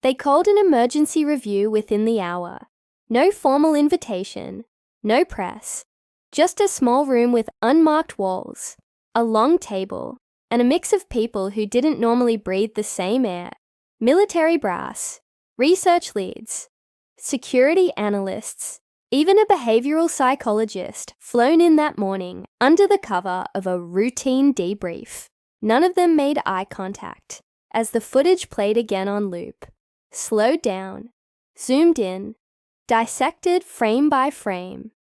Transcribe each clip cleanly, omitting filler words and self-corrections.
They called an emergency review within the hour. No formal invitation, no press, just a small room with unmarked walls, a long table, and a mix of people who didn't normally breathe the same air. Military brass, research leads, security analysts, even a behavioral psychologist flown in that morning under the cover of a routine debrief. None of them made eye contact as the footage played again on loop, slowed down, zoomed in, dissected frame by frame.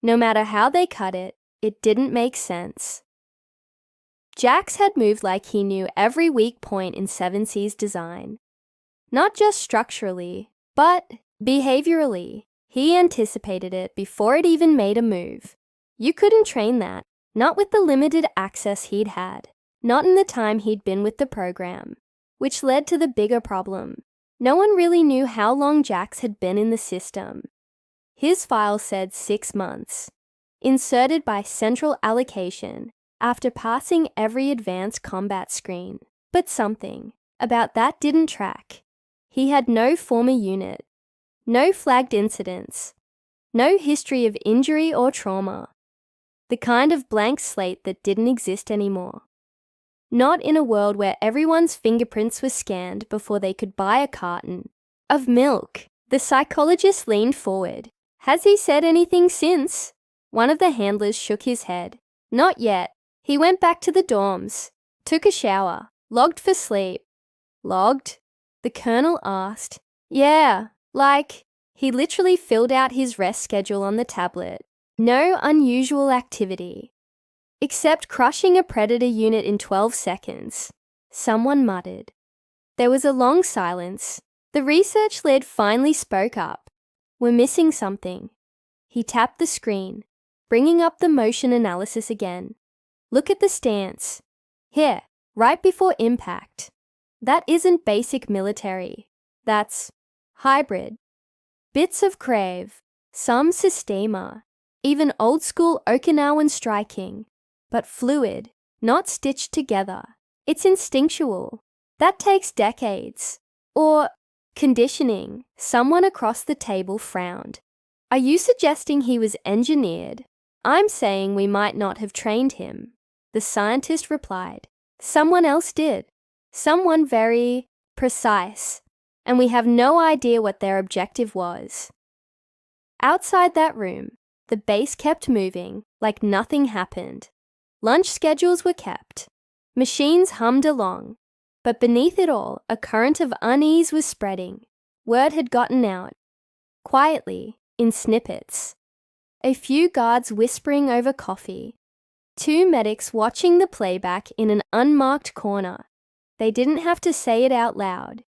No matter how they cut it, it didn't make sense. Jax had moved like he knew every weak point in 7C's design. Not just structurally, but behaviorally. He anticipated it before it even made a move. You couldn't train that, not with the limited access he'd had, not in the time he'd been with the program, which led to the bigger problem. No one really knew how long Jax had been in the system. His file said 6 months, inserted by central allocation after passing every advanced combat screen. But something about that didn't track. He had no former unit, no flagged incidents, no history of injury or trauma, the kind of blank slate that didn't exist anymore. Not in a world where everyone's fingerprints were scanned before they could buy a carton of milk. The psychologist leaned forward. Has he said anything since? One of the handlers shook his head. Not yet. He went back to the dorms, took a shower, logged for sleep. Logged? The colonel asked. Yeah, like, he literally filled out his rest schedule on the tablet. No unusual activity. Except crushing a predator unit in 12 seconds. Someone muttered. There was a long silence. The research lead finally spoke up. We're missing something. He tapped the screen, bringing up the motion analysis again. Look at the stance. Here, right before impact. That isn't basic military. That's hybrid. Bits of Crave, some Systema, even old-school Okinawan striking, but fluid, not stitched together. It's instinctual. That takes decades. Or conditioning. Someone across the table frowned. Are you suggesting he was engineered? I'm saying we might not have trained him. The scientist replied. Someone else did. Someone very precise. And we have no idea what their objective was. Outside that room, the base kept moving like nothing happened. Lunch schedules were kept. Machines hummed along. But beneath it all, a current of unease was spreading. Word had gotten out. Quietly, in snippets. A few guards whispering over coffee. 2 medics watching the playback in an unmarked corner. They didn't have to say it out loud.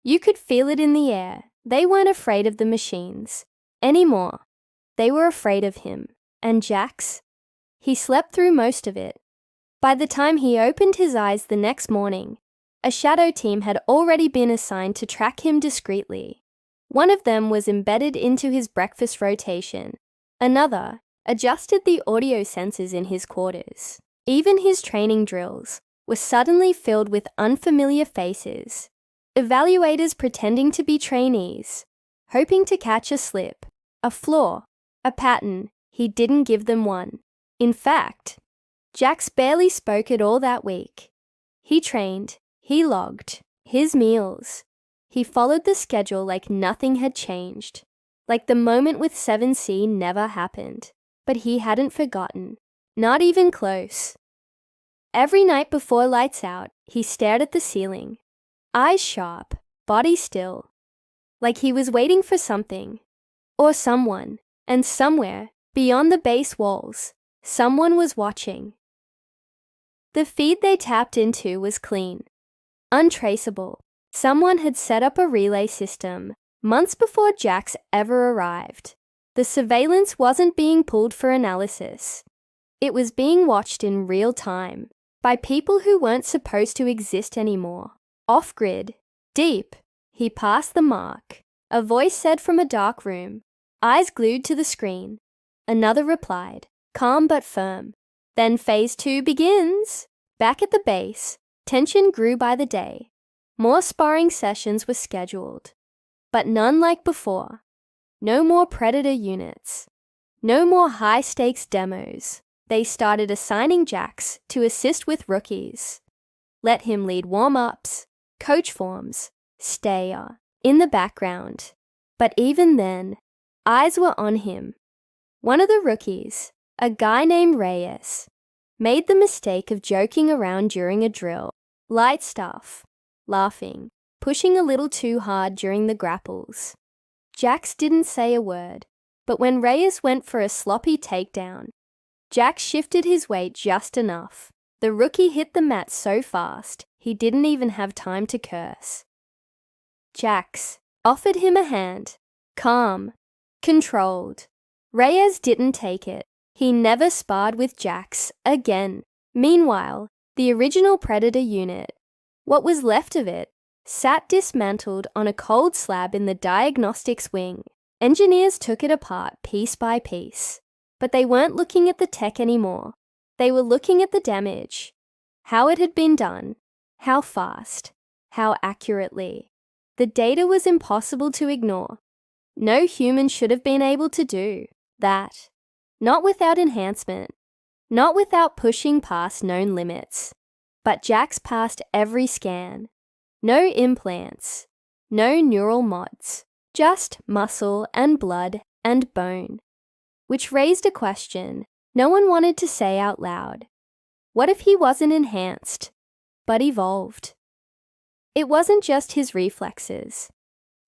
You could feel it in the air. They weren't afraid of the machines. Anymore. They were afraid of him. And Jax? He slept through most of it. By the time he opened his eyes the next morning, a shadow team had already been assigned to track him discreetly. One of them was embedded into his breakfast rotation. Another adjusted the audio sensors in his quarters. Even his training drills were suddenly filled with unfamiliar faces. Evaluators pretending to be trainees, hoping to catch a slip, a flaw, a pattern. He didn't give them one. In fact, Jax barely spoke at all that week. He trained, he logged, his meals. He followed the schedule like nothing had changed, like the moment with 7C never happened. But he hadn't forgotten, not even close. Every night before lights out, he stared at the ceiling, eyes sharp, body still, like he was waiting for something, or someone, and somewhere, beyond the base walls, someone was watching. The feed they tapped into was clean, untraceable. Someone had set up a relay system months before Jax ever arrived. The surveillance wasn't being pulled for analysis. It was being watched in real time by people who weren't supposed to exist anymore. Off-grid, deep, he passed the mark. A voice said from a dark room, eyes glued to the screen. Another replied, calm but firm. Then phase 2 begins. Back at the base, tension grew by the day. More sparring sessions were scheduled, but none like before. No more predator units. No more high-stakes demos. They started assigning Jax to assist with rookies. Let him lead warm-ups, coach forms, stay in the background. But even then, eyes were on him. One of the rookies, a guy named Reyes, made the mistake of joking around during a drill. Light stuff, laughing, pushing a little too hard during the grapples. Jax didn't say a word, but when Reyes went for a sloppy takedown, Jax shifted his weight just enough. The rookie hit the mat so fast, he didn't even have time to curse. Jax offered him a hand, calm, controlled. Reyes didn't take it. He never sparred with Jax again. Meanwhile, the original Predator unit, what was left of it, sat dismantled on a cold slab in the diagnostics wing. Engineers took it apart piece by piece, but they weren't looking at the tech anymore. They were looking at the damage, how it had been done, how fast, how accurately. The data was impossible to ignore. No human should have been able to do that. Not without enhancement, not without pushing past known limits. But Jax passed every scan. No implants, no neural mods, just muscle and blood and bone. Which raised a question no one wanted to say out loud. What if he wasn't enhanced, but evolved? It wasn't just his reflexes.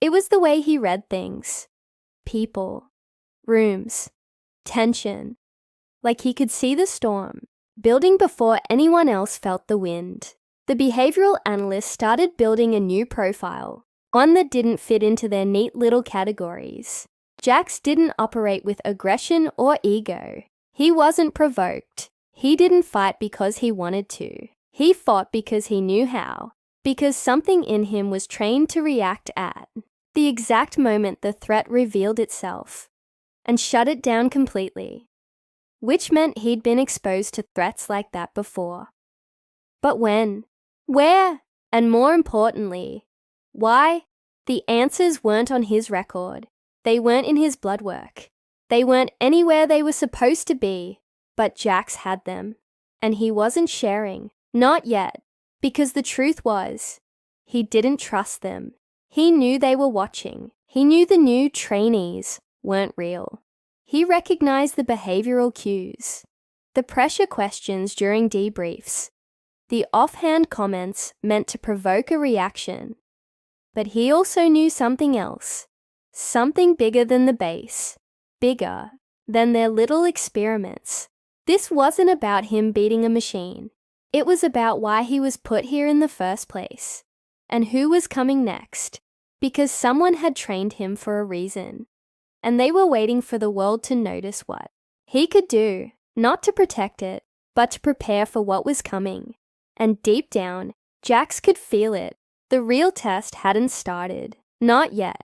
It was the way he read things. People, rooms, tension. Like he could see the storm, building before anyone else felt the wind. The behavioral analysts started building a new profile, one that didn't fit into their neat little categories. Jax didn't operate with aggression or ego. He wasn't provoked. He didn't fight because he wanted to. He fought because he knew how, because something in him was trained to react at the exact moment the threat revealed itself and shut it down completely. Which meant he'd been exposed to threats like that before. But when? Where? And more importantly, why? The answers weren't on his record. They weren't in his blood work. They weren't anywhere they were supposed to be, but Jax had them. And he wasn't sharing. Not yet. Because the truth was, he didn't trust them. He knew they were watching. He knew the new trainees weren't real. He recognized the behavioral cues, the pressure questions during debriefs, the offhand comments meant to provoke a reaction. But he also knew something else, something bigger than the base, bigger than their little experiments. This wasn't about him beating a machine. It was about why he was put here in the first place, and who was coming next, because someone had trained him for a reason. And they were waiting for the world to notice what he could do, not to protect it, but to prepare for what was coming. And deep down, Jax could feel it. The real test hadn't started. Not yet.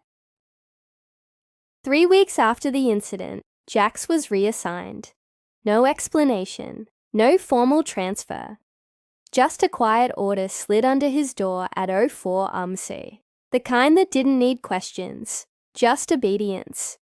3 weeks after the incident, Jax was reassigned. No explanation, no formal transfer. Just a quiet order slid under his door at 04 UMC. The kind that didn't need questions, just obedience.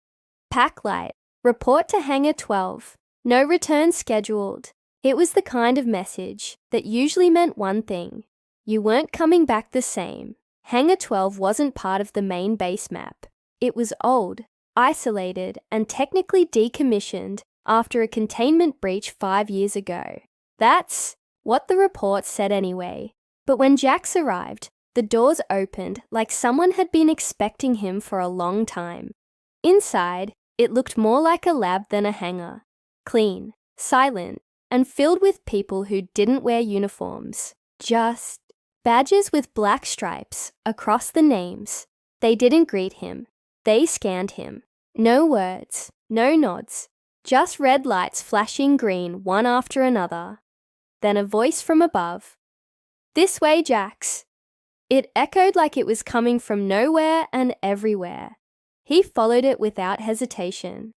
Pack light, report to Hangar 12, no return scheduled. It was the kind of message that usually meant one thing. You weren't coming back the same. Hangar 12 wasn't part of the main base map. It was old, isolated, and technically decommissioned after a containment breach 5 years ago. That's what the report said anyway. But when Jax arrived, the doors opened like someone had been expecting him for a long time. Inside, it looked more like a lab than a hangar. Clean, silent, and filled with people who didn't wear uniforms. Just badges with black stripes across the names. They didn't greet him. They scanned him. No words, no nods. Just red lights flashing green one after another. Then a voice from above. "This way, Jax." It echoed like it was coming from nowhere and everywhere. He followed it without hesitation.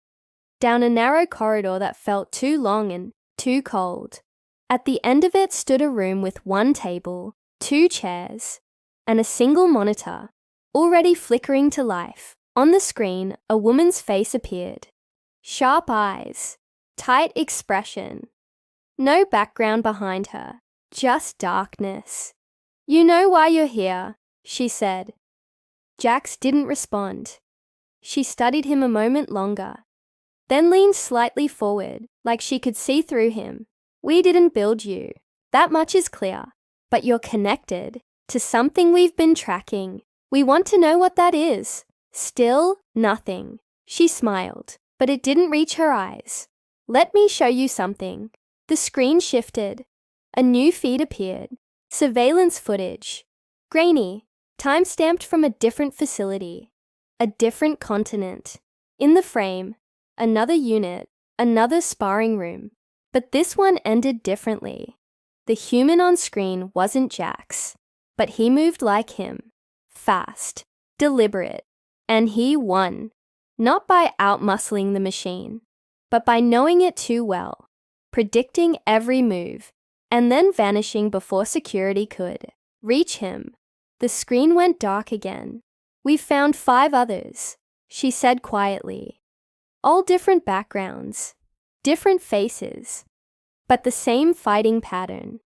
Down a narrow corridor that felt too long and too cold. At the end of it stood a room with one table, 2 chairs, and a single monitor, already flickering to life. On the screen, a woman's face appeared. Sharp eyes, tight expression. No background behind her, just darkness. "You know why you're here," she said. Jax didn't respond. She studied him a moment longer, then leaned slightly forward, like she could see through him. "We didn't build you. That much is clear. But you're connected to something we've been tracking. We want to know what that is." Still nothing. She smiled, but it didn't reach her eyes. "Let me show you something." The screen shifted. A new feed appeared. Surveillance footage. Grainy, time-stamped from a different facility. A different continent. In the frame, another unit, another sparring room. But this one ended differently. The human on screen wasn't Jax, but he moved like him. Fast, deliberate, and he won. Not by outmuscling the machine, but by knowing it too well, predicting every move, and then vanishing before security could reach him. The screen went dark again. "We've found 5 others," she said quietly. "All different backgrounds, different faces, but the same fighting pattern,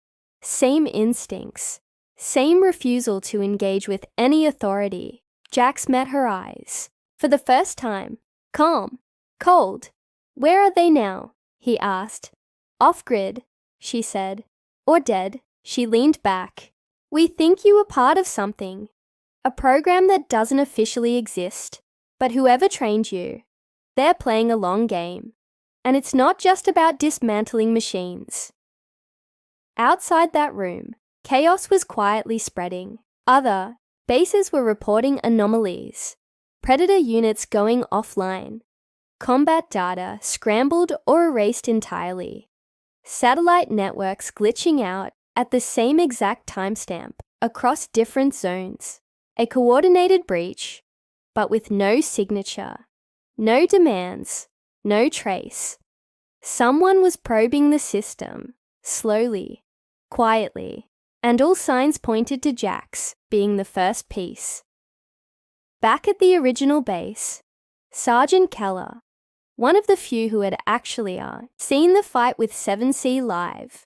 same instincts, same refusal to engage with any authority." Jax met her eyes. For the first time, calm, cold. "Where are they now?" he asked. "Off-grid," she said. "Or dead." She leaned back. "We think you were part of something. A program that doesn't officially exist. But whoever trained you, they're playing a long game. And it's not just about dismantling machines." Outside that room, chaos was quietly spreading. Other bases were reporting anomalies. Predator units going offline. Combat data scrambled or erased entirely. Satellite networks glitching out at the same exact timestamp across different zones. A coordinated breach, but with no signature, no demands, no trace. Someone was probing the system, slowly, quietly, and all signs pointed to Jax being the first piece. Back at the original base, Sergeant Keller, one of the few who had actually seen the fight with 7C live,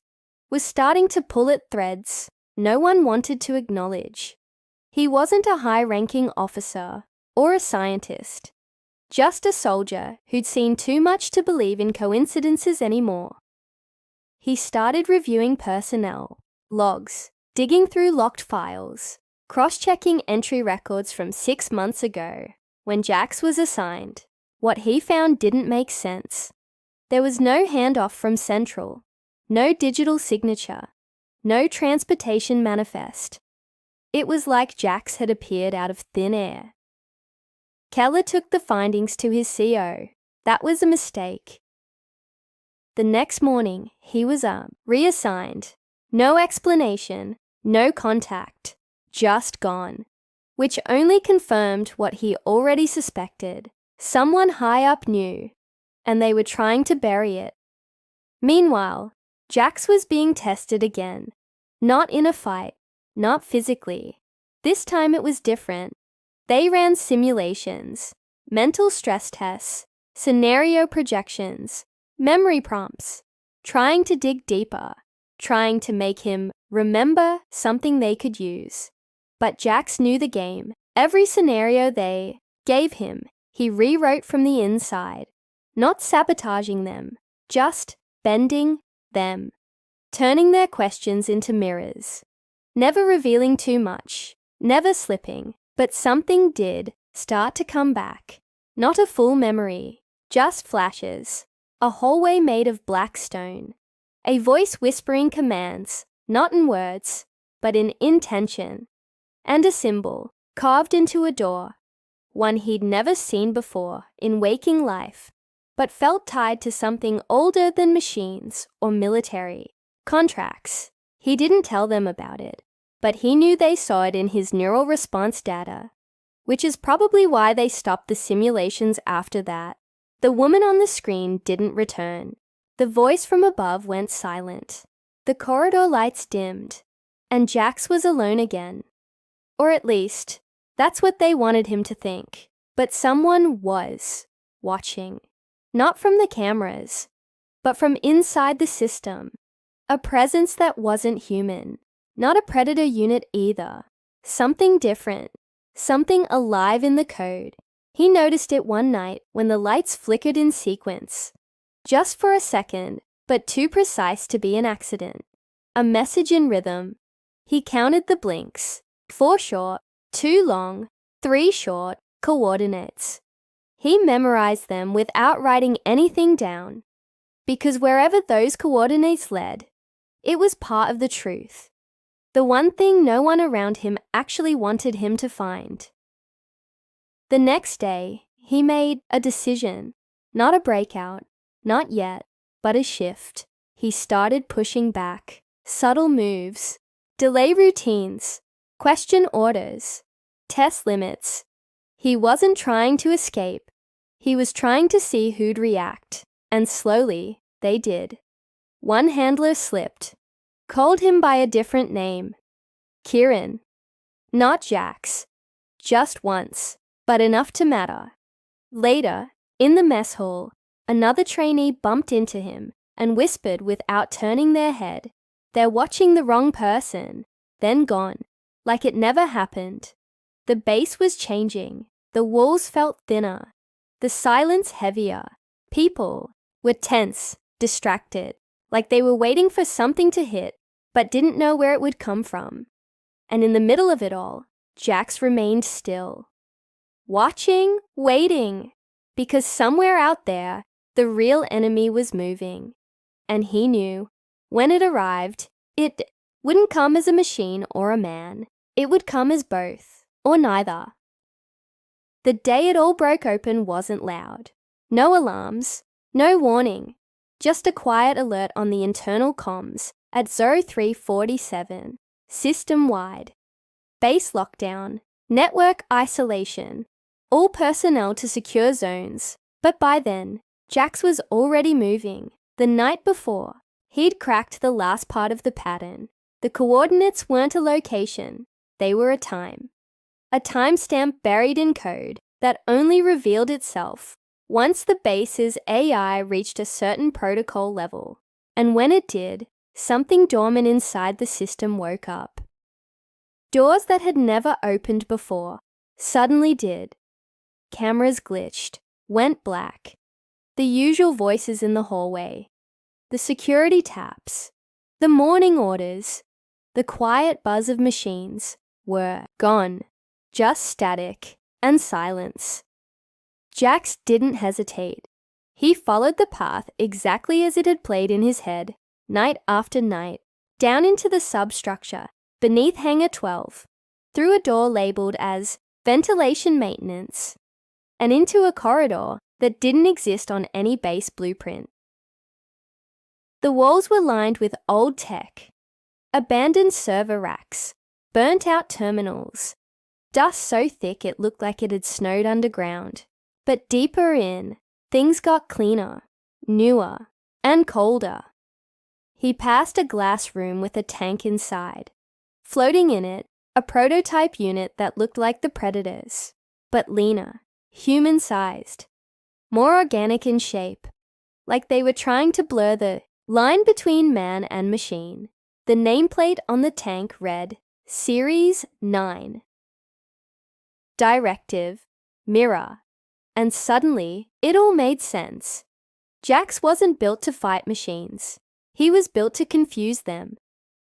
was starting to pull at threads no one wanted to acknowledge. He wasn't a high-ranking officer or a scientist, just a soldier who'd seen too much to believe in coincidences anymore. He started reviewing personnel, logs, digging through locked files, cross-checking entry records from 6 months ago, when Jax was assigned. What he found didn't make sense. There was no handoff from Central, no digital signature, no transportation manifest. It was like Jax had appeared out of thin air. Keller took the findings to his CO. That was a mistake. The next morning, he was reassigned. No explanation, no contact, just gone. Which only confirmed what he already suspected. Someone high up knew, and they were trying to bury it. Meanwhile, Jax was being tested again. Not in a fight, not physically. This time it was different. They ran simulations, mental stress tests, scenario projections, memory prompts, trying to dig deeper, trying to make him remember something they could use. But Jax knew the game. Every scenario they gave him, he rewrote from the inside, not sabotaging them, just bending them, turning their questions into mirrors, never revealing too much, never slipping, but something did start to come back. Not a full memory, just flashes, a hallway made of black stone, a voice whispering commands, not in words, but in intention, and a symbol carved into a door, one he'd never seen before in waking life, but felt tied to something older than machines or military contracts. He didn't tell them about it, but he knew they saw it in his neural response data, which is probably why they stopped the simulations after that. The woman on the screen didn't return. The voice from above went silent. The corridor lights dimmed, and Jax was alone again. Or at least, that's what they wanted him to think. But someone was watching. Not from the cameras, but from inside the system. A presence that wasn't human. Not a predator unit either. Something different. Something alive in the code. He noticed it one night when the lights flickered in sequence. Just for a second, but too precise to be an accident. A message in rhythm. He counted the blinks. 4 short, 2 long, 3 short coordinates. He memorized them without writing anything down. Because wherever those coordinates led, it was part of the truth. The one thing no one around him actually wanted him to find. The next day, he made a decision. Not a breakout, not yet, but a shift. He started pushing back. Subtle moves. Delay routines. Question orders. Test limits. He wasn't trying to escape. He was trying to see who'd react. And slowly, they did. One handler slipped. Called him by a different name. Kieran. Not Jax. Just once, but enough to matter. Later, in the mess hall, another trainee bumped into him and whispered without turning their head, "They're watching the wrong person," then gone, like it never happened. The base was changing. The walls felt thinner. The silence heavier. People were tense, distracted, like they were waiting for something to hit, but didn't know where it would come from. And in the middle of it all, Jax remained still. Watching, waiting, because somewhere out there, the real enemy was moving. And he knew, when it arrived, it wouldn't come as a machine or a man. It would come as both, or neither. The day it all broke open wasn't loud. No alarms, no warning, just a quiet alert on the internal comms at 0347, system-wide. Base lockdown, network isolation, all personnel to secure zones. But by then, Jax was already moving. The night before, he'd cracked the last part of the pattern. The coordinates weren't a location, they were a time. A timestamp buried in code that only revealed itself once the base's AI reached a certain protocol level. And when it did, something dormant inside the system woke up. Doors that had never opened before suddenly did. Cameras glitched, went black. The usual voices in the hallway. The security taps. The morning orders. The quiet buzz of machines were gone. Just static and silence. Jax didn't hesitate. He followed the path exactly as it had played in his head, night after night, down into the substructure, beneath Hangar 12, through a door labeled as ventilation maintenance, and into a corridor that didn't exist on any base blueprint. The walls were lined with old tech, abandoned server racks, burnt-out terminals, dust so thick it looked like it had snowed underground. But deeper in, things got cleaner, newer, and colder. He passed a glass room with a tank inside. Floating in it, a prototype unit that looked like the Predators, but leaner, human-sized, more organic in shape, like they were trying to blur the line between man and machine. The nameplate on the tank read, Series 9. Directive, Mirror. And suddenly, it all made sense. Jax wasn't built to fight machines. He was built to confuse them.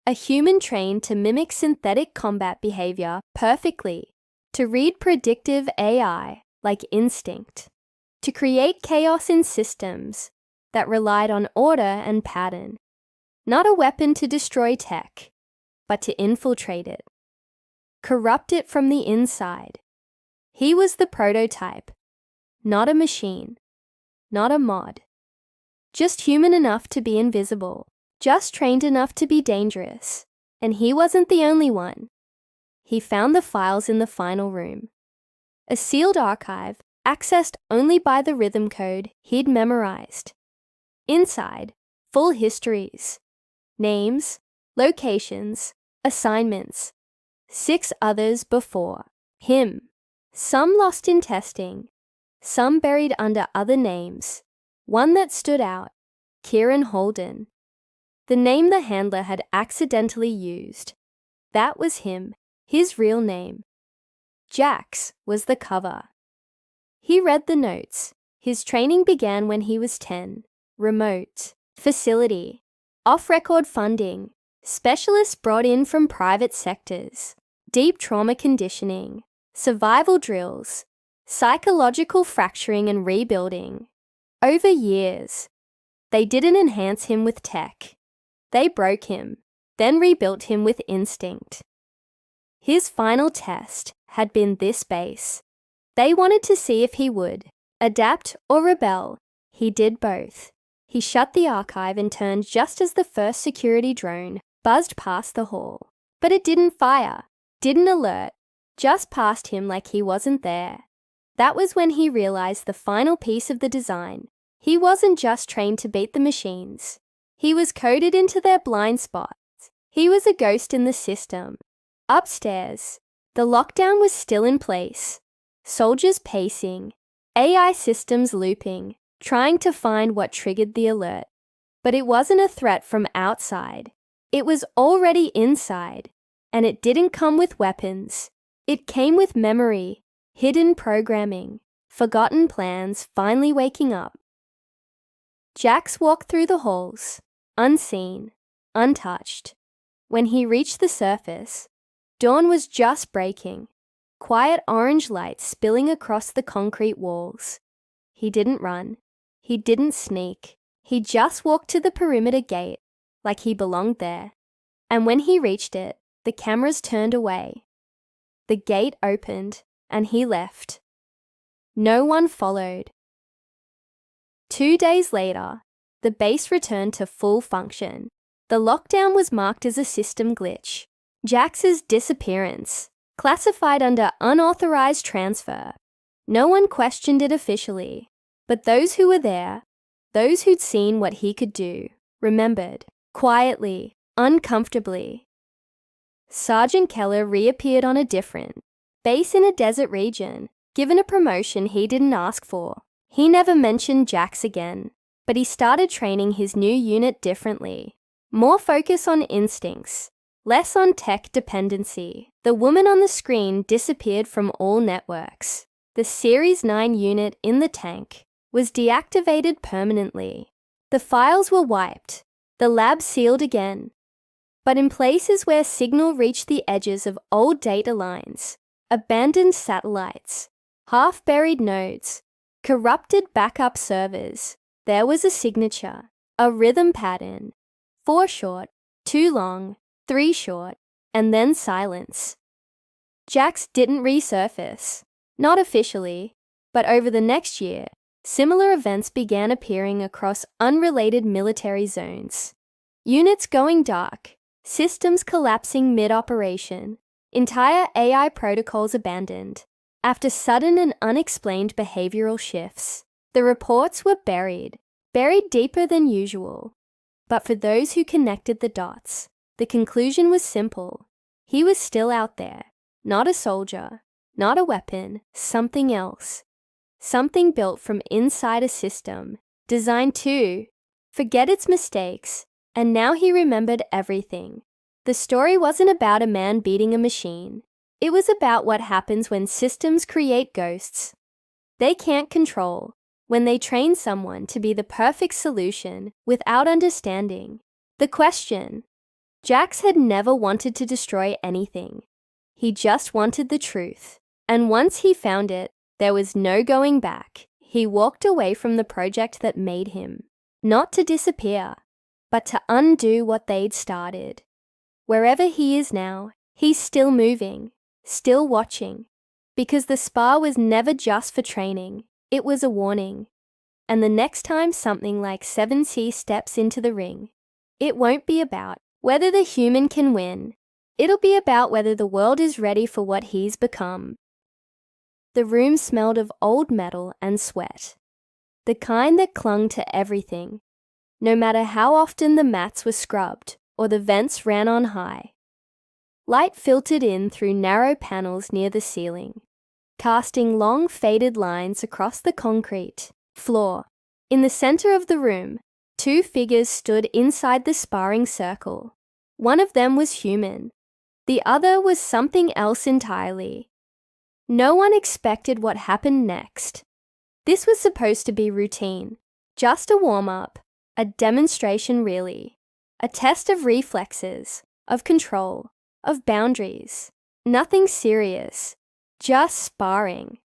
A human trained to mimic synthetic combat behavior perfectly, to read predictive AI like instinct, to create chaos in systems that relied on order and pattern. Not a weapon to destroy tech, but to infiltrate it. Corrupt it from the inside. He was the prototype. Not a machine, not a mod. Just human enough to be invisible, just trained enough to be dangerous. And he wasn't the only one. He found the files in the final room. A sealed archive, accessed only by the rhythm code he'd memorized. Inside, full histories, names, locations, assignments, 6 others before him. Some lost in testing, some buried under other names. One that stood out, Kieran Holden. The name the handler had accidentally used. That was him, his real name. Jax was the cover. He read the notes. His training began when he was 10. Remote, facility, off-record funding, specialists brought in from private sectors, deep trauma conditioning, survival drills, psychological fracturing and rebuilding. Over years, they didn't enhance him with tech. They broke him, then rebuilt him with instinct. His final test had been this base. They wanted to see if he would adapt or rebel. He did both. He shut the archive and turned just as the first security drone buzzed past the hall. But it didn't fire, didn't alert, just passed him like he wasn't there. That was when he realized the final piece of the design. He wasn't just trained to beat the machines. He was coded into their blind spots. He was a ghost in the system. Upstairs, the lockdown was still in place. Soldiers pacing, AI systems looping, trying to find what triggered the alert. But it wasn't a threat from outside. It was already inside. And it didn't come with weapons. It came with memory, hidden programming, forgotten plans finally waking up. Jax walked through the halls, unseen, untouched. When he reached the surface, dawn was just breaking, quiet orange light spilling across the concrete walls. He didn't run. He didn't sneak. He just walked to the perimeter gate, like he belonged there. And when he reached it, the cameras turned away. The gate opened, and he left. No one followed. 2 days later, the base returned to full function. The lockdown was marked as a system glitch. Jax's disappearance, classified under unauthorized transfer. No one questioned it officially, but those who were there, those who'd seen what he could do, remembered, quietly, uncomfortably. Sergeant Keller reappeared on a different base in a desert region, given a promotion he didn't ask for. He never mentioned Jax again, but he started training his new unit differently. More focus on instincts, less on tech dependency. The woman on the screen disappeared from all networks. The Series 9 unit in the tank was deactivated permanently. The files were wiped, the lab sealed again. But in places where signal reached the edges of old data lines, abandoned satellites, half-buried nodes, corrupted backup servers, there was a signature, a rhythm pattern. 4 short, 2 long, 3 short, and then silence. Jax didn't resurface, not officially, but over the next year, similar events began appearing across unrelated military zones. Units going dark, systems collapsing mid-operation, entire AI protocols abandoned. After sudden and unexplained behavioral shifts, the reports were buried deeper than usual. But for those who connected the dots, the conclusion was simple. He was still out there, not a soldier, not a weapon, something else. Something built from inside a system, designed to forget its mistakes, and now he remembered everything. The story wasn't about a man beating a machine. It was about what happens when systems create ghosts they can't control, when they train someone to be the perfect solution without understanding. The question: Jax had never wanted to destroy anything. He just wanted the truth. And once he found it, there was no going back. He walked away from the project that made him, not to disappear, but to undo what they'd started. Wherever he is now, he's still moving, still watching, because the Spar was never just for training. It was a warning. And the next time something like 7C steps into the ring, it won't be about whether the human can win. It'll be about whether the world is ready for what he's become. The room smelled of old metal and sweat, the kind that clung to everything, no matter how often the mats were scrubbed or the vents ran on high. Light filtered in through narrow panels near the ceiling, casting long faded lines across the concrete floor. In the center of the room, two figures stood inside the sparring circle. One of them was human. The other was something else entirely. No one expected what happened next. This was supposed to be routine, just a warm-up, a demonstration really, a test of reflexes, of control, of boundaries. Nothing serious, just sparring.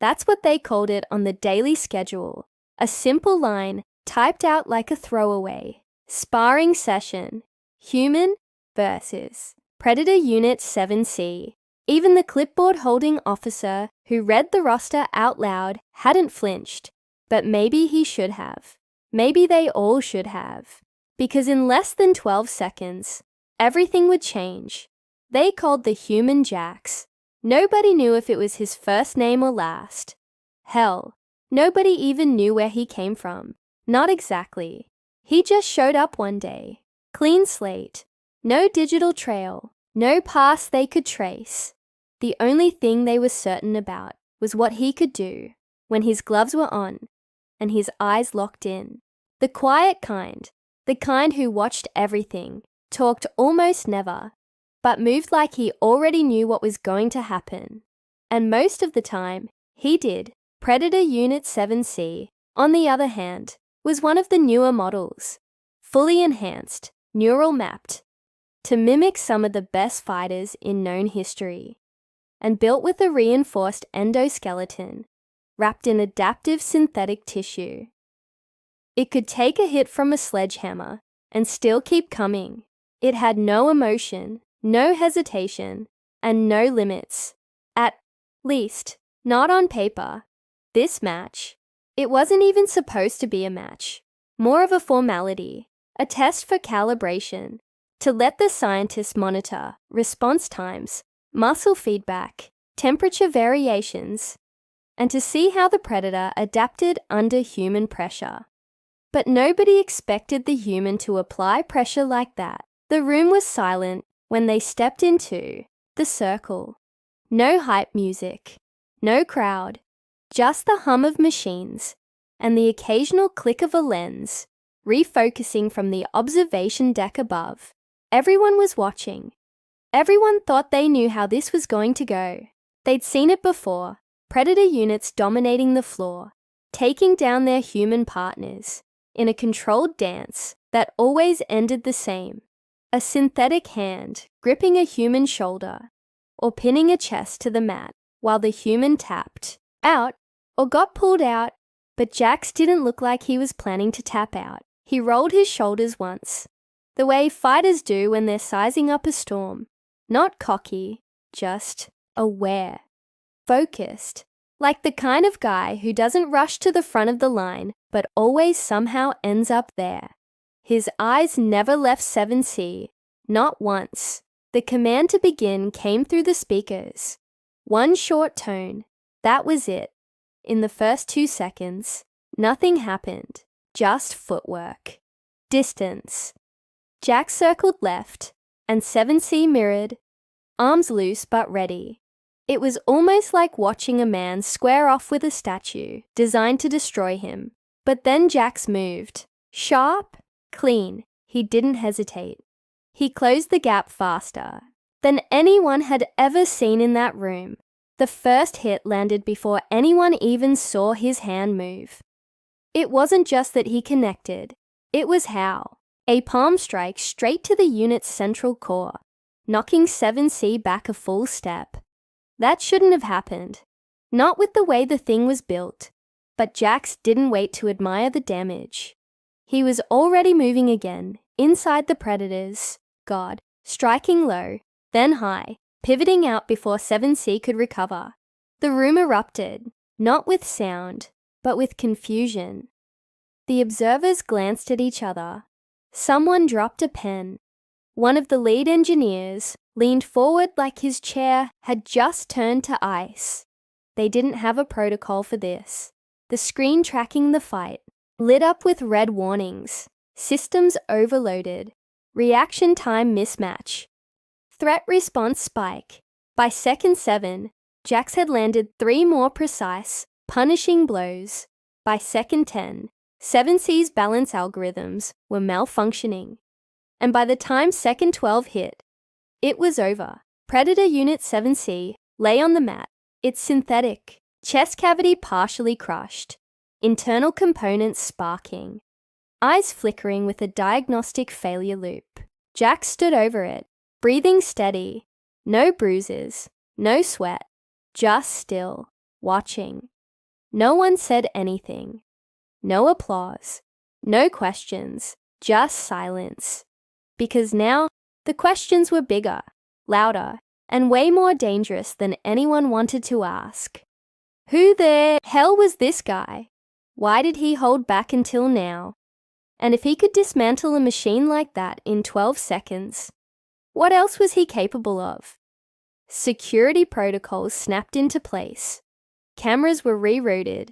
That's what they called it on the daily schedule, a simple line typed out like a throwaway. Sparring session, human versus Predator Unit 7C. Even the clipboard-holding officer who read the roster out loud hadn't flinched, but maybe he should have. Maybe they all should have. Because in less than 12 seconds, everything would change. They called the human Jax. Nobody knew if it was his first name or last. Hell, nobody even knew where he came from. Not exactly. He just showed up one day. Clean slate. No digital trail. No past they could trace. The only thing they were certain about was what he could do when his gloves were on and his eyes locked in. The quiet kind, the kind who watched everything, talked almost never, but moved like he already knew what was going to happen. And most of the time, he did. Predator Unit 7C, on the other hand, was one of the newer models, fully enhanced, neural mapped, to mimic some of the best fighters in known history, and built with a reinforced endoskeleton, wrapped in adaptive synthetic tissue. It could take a hit from a sledgehammer and still keep coming. It had no emotion, no hesitation, and no limits. At least, not on paper. This match, it wasn't even supposed to be a match. More of a formality, a test for calibration, to let the scientists monitor response times, muscle feedback, temperature variations, and to see how the predator adapted under human pressure. But nobody expected the human to apply pressure like that. The room was silent when they stepped into the circle. No hype music, no crowd, just the hum of machines and the occasional click of a lens, refocusing from the observation deck above. Everyone was watching. Everyone thought they knew how this was going to go. They'd seen it before, predator units dominating the floor, taking down their human partners in a controlled dance that always ended the same. A synthetic hand gripping a human shoulder or pinning a chest to the mat while the human tapped out or got pulled out, but Jax didn't look like he was planning to tap out. He rolled his shoulders once, the way fighters do when they're sizing up a storm. Not cocky, just aware, focused, like the kind of guy who doesn't rush to the front of the line but always somehow ends up there. His eyes never left 7C, not once. The command to begin came through the speakers. One short tone, that was it. In the first 2 seconds, nothing happened, just footwork. Distance. Jack circled left, and 7C mirrored, arms loose but ready. It was almost like watching a man square off with a statue designed to destroy him. But then Jax moved. Sharp, clean. He didn't hesitate. He closed the gap faster than anyone had ever seen in that room. The first hit landed before anyone even saw his hand move. It wasn't just that he connected. It was how. A palm strike straight to the unit's central core, knocking 7C back a full step. That shouldn't have happened. Not with the way the thing was built. But Jax didn't wait to admire the damage. He was already moving again, inside the predator's guard, striking low, then high, pivoting out before 7C could recover. The room erupted, not with sound, but with confusion. The observers glanced at each other. Someone dropped a pen. One of the lead engineers leaned forward like his chair had just turned to ice. They didn't have a protocol for this. The screen tracking the fight lit up with red warnings. Systems overloaded. Reaction time mismatch. Threat response spike. By second 7, Jax had landed 3 more precise, punishing blows. By second 10, 7C's balance algorithms were malfunctioning. And by the time second 12 hit, it was over. Predator Unit 7C lay on the mat, its synthetic chest cavity partially crushed, internal components sparking, eyes flickering with a diagnostic failure loop. Jax stood over it, breathing steady, no bruises, no sweat, just still, watching. No one said anything. No applause, no questions, just silence. Because now, the questions were bigger, louder, and way more dangerous than anyone wanted to ask. Who the hell was this guy? Why did he hold back until now? And if he could dismantle a machine like that in 12 seconds, what else was he capable of? Security protocols snapped into place. Cameras were rerouted.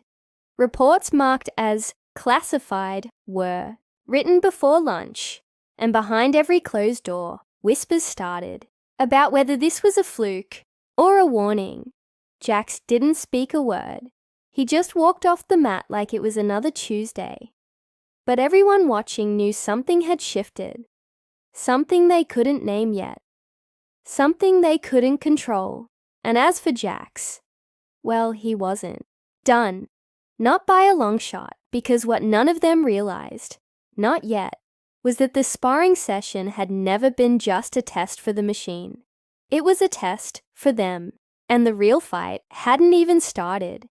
Reports marked as classified were written before lunch, and behind every closed door, whispers started about whether this was a fluke or a warning. Jax didn't speak a word. He just walked off the mat like it was another Tuesday. But everyone watching knew something had shifted. Something they couldn't name yet. Something they couldn't control. And as for Jax, well, he wasn't. Done. Not by a long shot, because what none of them realized, not yet, was that the sparring session had never been just a test for the machine. It was a test for them, and the real fight hadn't even started.